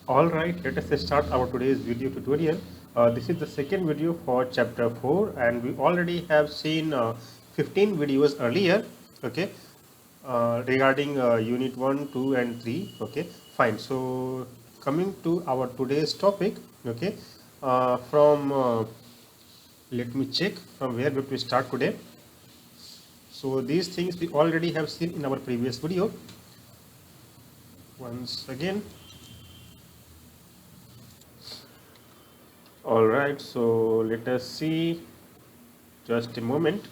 All right, let us start our today's video tutorial. This is the second video for chapter 4 and we already have seen 15 videos earlier, okay, regarding unit 1, 2 and 3, okay, fine. So coming to our today's topic, okay, let me check from where we have to start today. So these things we already have seen in our previous video. Once again, all right, so let us see, just a moment.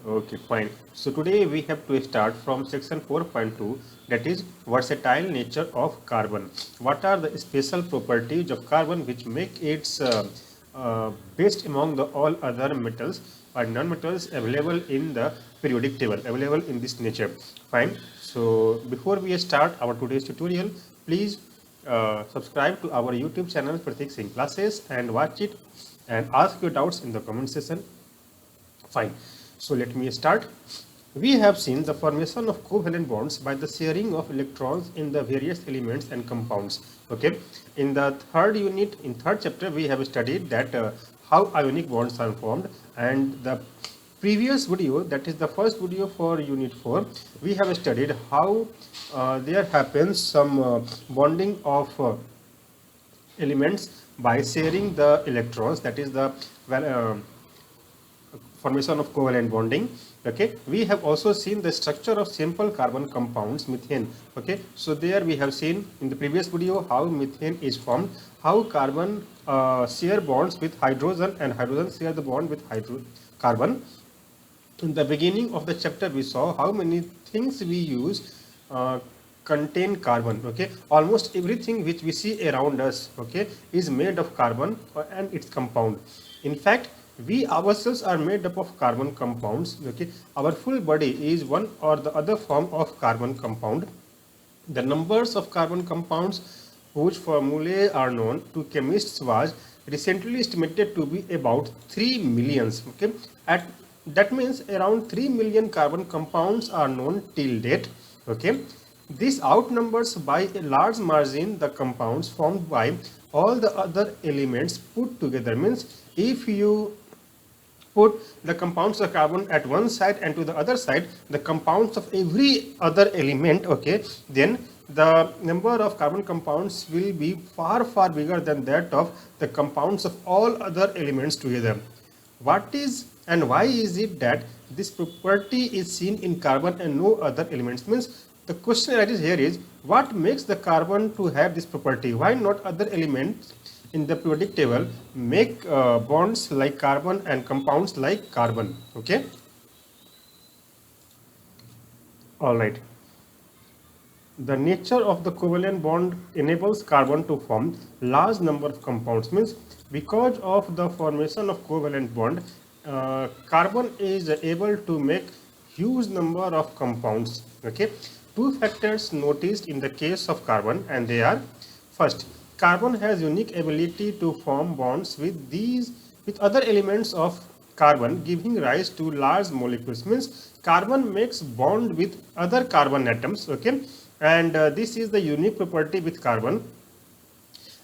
Okay, fine. So today we have to start from section 4.2, that is versatile nature of carbon. What are the special properties of carbon which make it best among the all other metals or non-metals available in the periodic table, available in this nature. Fine. So before we start our today's tutorial, please subscribe to our YouTube channel Pratik Singh Classes and watch it and ask your doubts in the comment section. Fine. So let me start. We have seen the formation of covalent bonds by the sharing of electrons in the various elements and compounds. Okay. In the third unit, in third chapter, we have studied that how ionic bonds are formed, and the previous video, that is the first video for unit 4, we have studied how there happens some bonding of elements by sharing the electrons, that is the formation of covalent bonding. Okay, we have also seen the structure of simple carbon compounds, methane. Okay, so there we have seen in the previous video how methane is formed, how carbon share bonds with hydrogen and hydrogen share the bond with carbon. In the beginning of the chapter we saw how many things we use contain carbon. Okay, almost everything which we see around us, okay, is made of carbon and its compound. In fact, we ourselves are made up of carbon compounds. Okay, our full body is one or the other form of carbon compound. The numbers of carbon compounds whose formulae are known to chemists was recently estimated to be about 3 millions. Okay, at that means around 3 million carbon compounds are known till date. Okay, this outnumbers by a large margin the compounds formed by all the other elements put together. Means if you put the compounds of carbon at one side and to the other side the compounds of every other element, okay, then the number of carbon compounds will be far bigger than that of the compounds of all other elements together. What is and why is it that this property is seen in carbon and no other elements? Means the question that is here is, what makes the carbon to have this property? Why not other elements in the periodic table make bonds like carbon and compounds like carbon? Okay. All right. The nature of the covalent bond enables carbon to form large number of compounds. Means because of the formation of covalent bond, carbon is able to make huge number of compounds. Okay, two factors noticed in the case of carbon, and they are: first, carbon has unique ability to form bonds with other elements of carbon, giving rise to large molecules. Means carbon makes bond with other carbon atoms. Okay, and this is the unique property with carbon.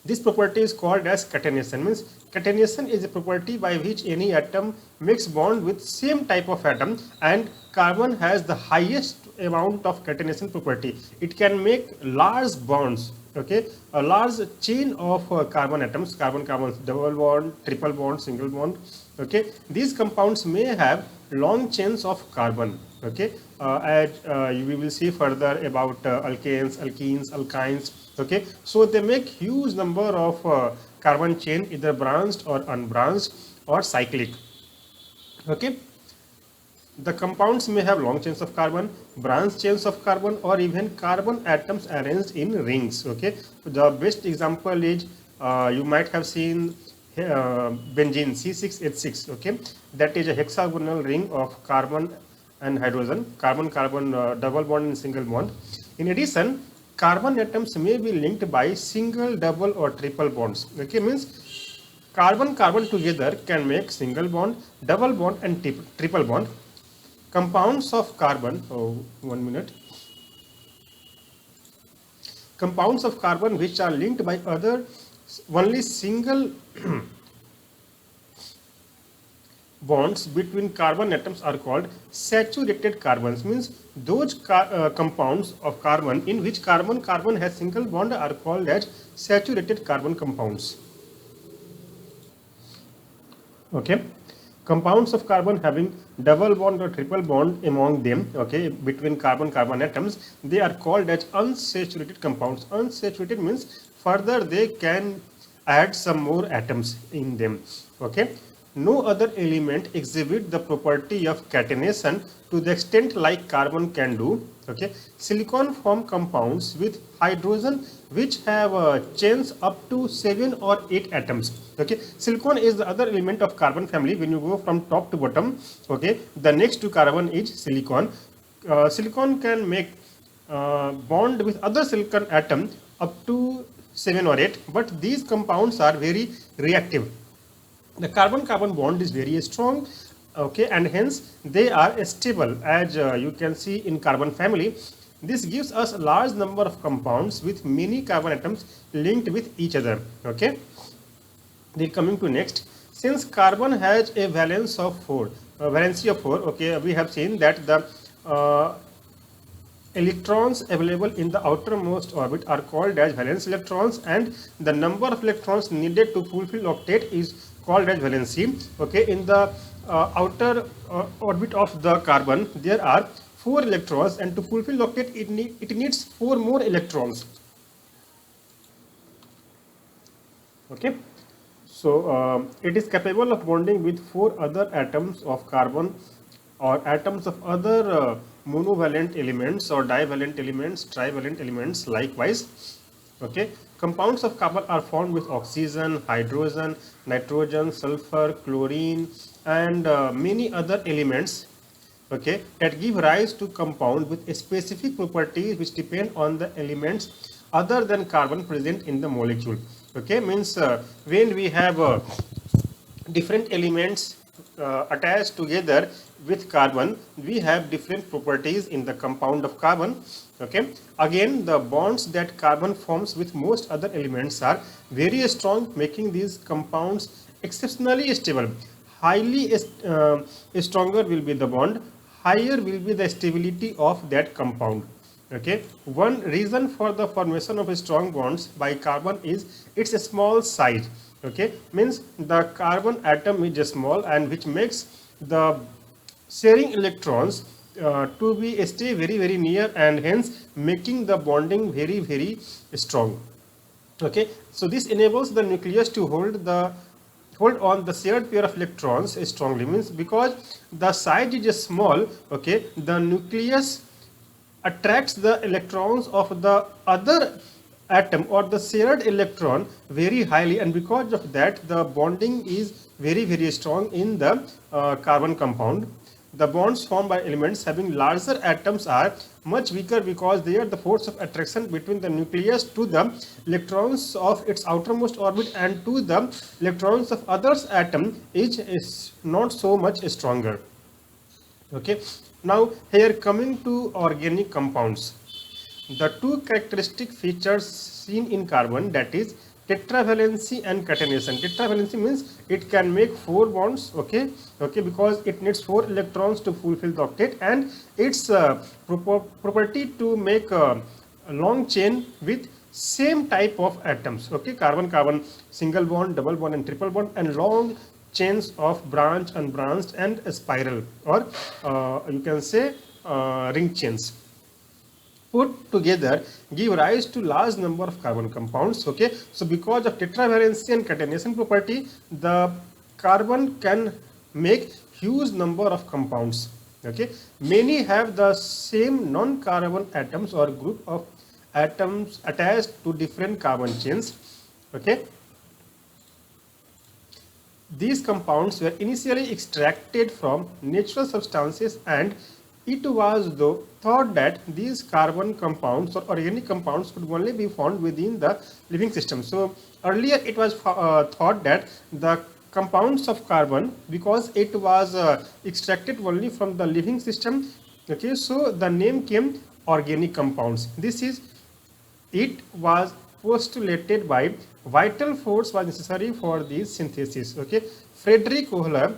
This property is called as catenation. Means catenation is a property by which any atom makes bond with same type of atom, and carbon has the highest amount of catenation property. It can make large bonds, okay, a large chain of carbon atoms, carbon double bond, triple bond, single bond. Okay, these compounds may have long chains of carbon. Okay, as we will see further about alkanes, alkenes, alkynes. Okay, so they make huge number of carbon chain, either branched or unbranched or cyclic. Okay, the compounds may have long chains of carbon, branch chains of carbon, or even carbon atoms arranged in rings. Okay, the best example is you might have seen benzene C6H6. Okay, that is a hexagonal ring of carbon and hydrogen, carbon double bond and single bond. In addition, carbon atoms may be linked by single, double or triple bonds. Okay, means carbon together can make single bond, double bond and triple bond. Compounds of carbon, oh, 1 minute. Compounds of carbon which are linked by other only single bonds between carbon atoms are called saturated carbons. Means those compounds of carbon in which carbon has single bond are called as saturated carbon compounds. Okay, compounds of carbon having double bond or triple bond among them, okay, between carbon atoms, they are called as unsaturated compounds. Unsaturated means further they can add some more atoms in them. Okay, no other element exhibit the property of catenation to the extent like carbon can do. Okay, silicon form compounds with hydrogen which have chains up to 7 or 8 atoms. Okay, silicon is the other element of carbon family. When you go from top to bottom, okay, the next to carbon is silicon. Silicon can make bond with other silicon atom up to 7 or 8, but these compounds are very reactive. The carbon-carbon bond is very strong, okay, and hence they are stable, as you can see in carbon family. This gives us a large number of compounds with many carbon atoms linked with each other. Okay, then coming to next, since carbon has a valency of 4, okay, we have seen that the electrons available in the outermost orbit are called as valence electrons, and the number of electrons needed to fulfill octet is called as valency. Okay, in the outer orbit of the carbon there are 4 electrons, and to fulfill octet it needs 4 more electrons. Okay, so it is capable of bonding with 4 other atoms of carbon or atoms of other monovalent elements or divalent elements, trivalent elements likewise. Okay, compounds of carbon are formed with oxygen, hydrogen, nitrogen, sulfur, chlorine, and many other elements, okay, that give rise to compound with specific properties which depend on the elements other than carbon present in the molecule. Okay, means when we have different elements attached together with carbon, we have different properties in the compound of carbon. Okay, again the bonds that carbon forms with most other elements are very strong, making these compounds exceptionally stable. Highly stronger will be the bond, higher will be the stability of that compound. Okay, one reason for the formation of strong bonds by carbon is its small size. Okay, means the carbon atom is small, and which makes the sharing electrons to be stay very near, and hence making the bonding very strong. Okay, so this enables the nucleus to hold on the shared pair of electrons strongly. Means because the size is small, okay, the nucleus attracts the electrons of the other atom or the shared electron very highly, and because of that the bonding is very strong in the carbon compound. The bonds formed by elements having larger atoms are much weaker because there the force of attraction between the nucleus to the electrons of its outermost orbit and to the electrons of others atom is not so much stronger. Okay, now here coming to organic compounds, the two characteristic features seen in carbon, that is tetravalency and catenation. Tetravalency means it can make 4 bonds, okay, because it needs 4 electrons to fulfill the octet, and its property to make a long chain with same type of atoms. Okay, carbon single bond, double bond, and triple bond, and long chains of branch, unbranched, and a spiral, or you can say ring chains, put together give rise to large number of carbon compounds. Okay, so because of tetravalency and catenation property, the carbon can make huge number of compounds. Okay, many have the same non-carbon atoms or group of atoms attached to different carbon chains. Okay, these compounds were initially extracted from natural substances, and it was though thought that these carbon compounds or organic compounds could only be found within the living system. So earlier it was thought that the compounds of carbon, because it was extracted only from the living system, okay, so the name came organic compounds. This is It was postulated by vital force was necessary for this synthesis. Okay, Frederick Kohler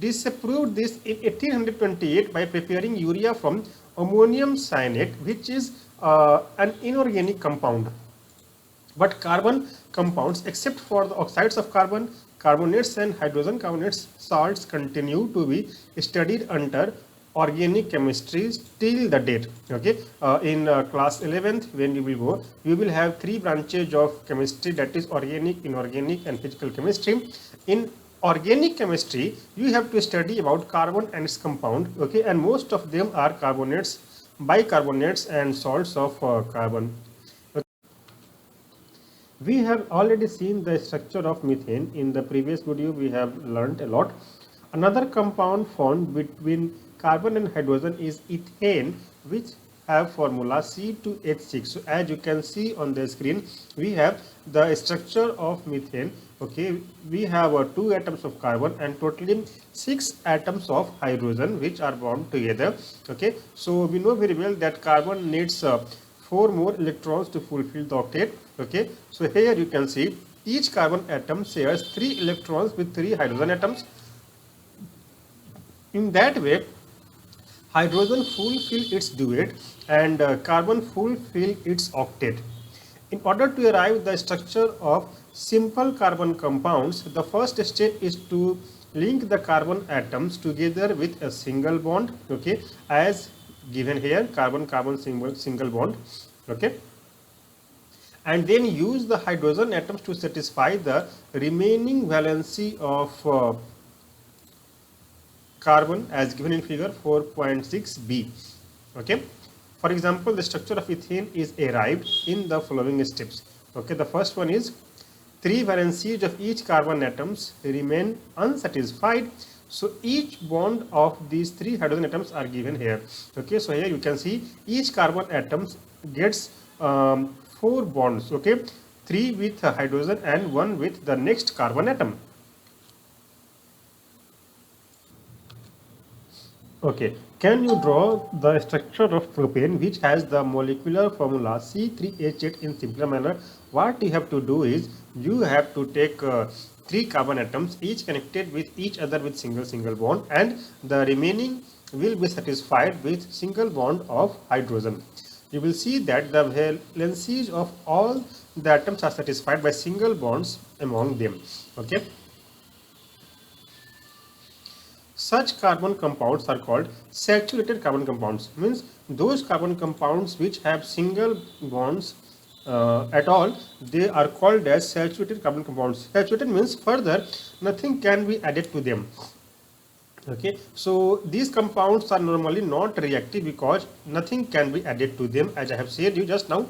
disapproved this in 1828 by preparing urea from ammonium cyanate, which is an inorganic compound. But carbon compounds, except for the oxides of carbon, carbonates and hydrogen carbonates, salts continue to be studied under organic chemistry till the date. Okay, in class 11th, when you will go, you will have three branches of chemistry, that is organic, inorganic and physical chemistry. In organic chemistry, you have to study about carbon and its compound. Okay, and most of them are carbonates, bicarbonates and salts of carbon. We have already seen the structure of methane. In the previous video, we have learned a lot. Another compound found between carbon and hydrogen is ethane, which have formula C2H6. So as you can see on the screen, we have the structure of methane. Okay, we have two atoms of carbon and totally 6 atoms of hydrogen which are bound together. Okay, so we know very well that carbon needs 4 more electrons to fulfill the octet. Okay, so here you can see each carbon atom shares 3 electrons with 3 hydrogen atoms. In that way, hydrogen fulfill its duet and carbon fulfill its octet. In order to arrive the structure of simple carbon compounds, the first step is to link the carbon atoms together with a single bond. Okay, as given here, carbon-carbon single bond. Okay, and then use the hydrogen atoms to satisfy the remaining valency of carbon as given in figure 4.6b. Okay, for example, the structure of ethane is arrived in the following steps. Okay, the first one is 3 valencies of each carbon atoms remain unsatisfied. So each bond of these 3 hydrogen atoms are given here. Okay, so here you can see each carbon atoms gets 4 bonds. Okay, 3 with hydrogen and 1 with the next carbon atom. Okay, can you draw the structure of propane which has the molecular formula C3H8 in simpler manner? What you have to do is you have to take 3 carbon atoms, each connected with each other with single bond, and the remaining will be satisfied with single bond of hydrogen. You will see that the valencies of all the atoms are satisfied by single bonds among them. Okay. Such carbon compounds are called saturated carbon compounds. Means those carbon compounds which have single bonds at all, they are called as saturated carbon compounds. Saturated means further nothing can be added to them. Okay, so these compounds are normally not reactive because nothing can be added to them, as I have said you just now.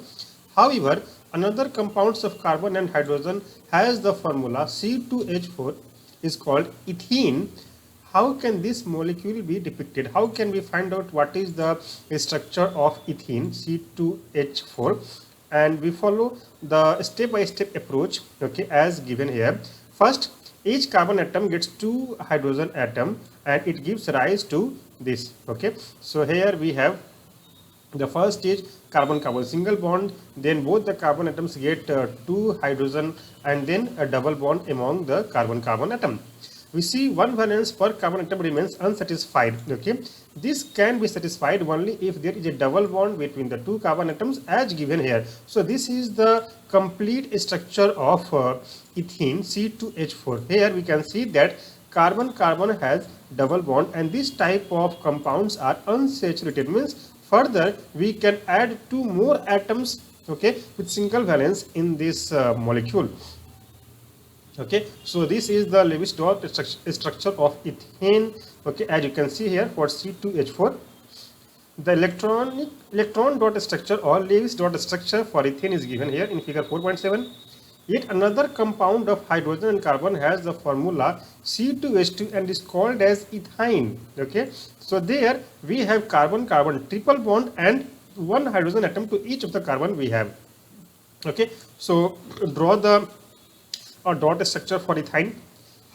However, another compounds of carbon and hydrogen has the formula C2H4 is called ethene. How can this molecule be depicted? How can we find out what is the structure of ethene C2H4? And we follow the step-by-step approach, okay, as given here. First, each carbon atom gets 2 hydrogen atom and it gives rise to this. Okay, so here we have the first stage, carbon-carbon single bond, then both the carbon atoms get 2 hydrogen and then a double bond among the carbon-carbon atom. We see one valence per carbon atom remains unsatisfied. Okay, this can be satisfied only if there is a double bond between the 2 carbon atoms as given here. So this is the complete structure of ethene C2H4. Here we can see that carbon-carbon has double bond and this type of compounds are unsaturated, means further we can add 2 more atoms, okay, with single valence in this molecule. Okay, so this is the Lewis dot structure of ethane. Okay, as you can see here for C2H4, the electron dot structure or Lewis dot structure for ethane is given here in figure 4.7. Yet another compound of hydrogen and carbon has the formula C2H2 and is called as ethyne. Okay, so there we have carbon-carbon triple bond and 1 hydrogen atom to each of the carbon we have. Okay, so draw the dot structure for ethine.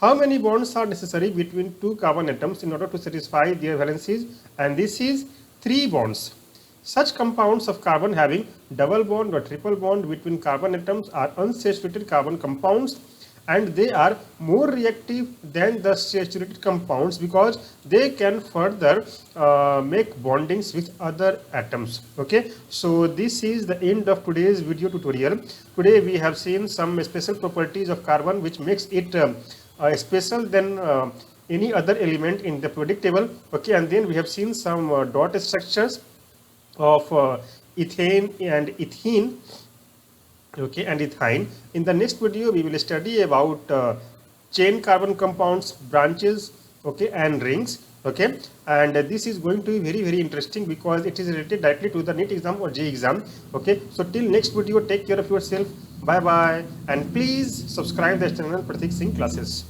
How many bonds are necessary between 2 carbon atoms in order to satisfy their valencies? And this is 3 bonds. Such compounds of carbon having double bond or triple bond between carbon atoms are unsaturated carbon compounds, and they are more reactive than the saturated compounds because they can further make bondings with other atoms. Okay, so this is the end of today's video tutorial. Today we have seen some special properties of carbon which makes it special than any other element in the periodic table. Okay, and then we have seen some dot structures of ethane and ethene, okay, and ethyne. In the next video we will study about chain carbon compounds, branches, okay, and rings, okay, and this is going to be very interesting because it is related directly to the NEET exam or JEE exam. Okay, so till next video, take care of yourself. Bye bye, and please subscribe the channel Pratik Singh Classes.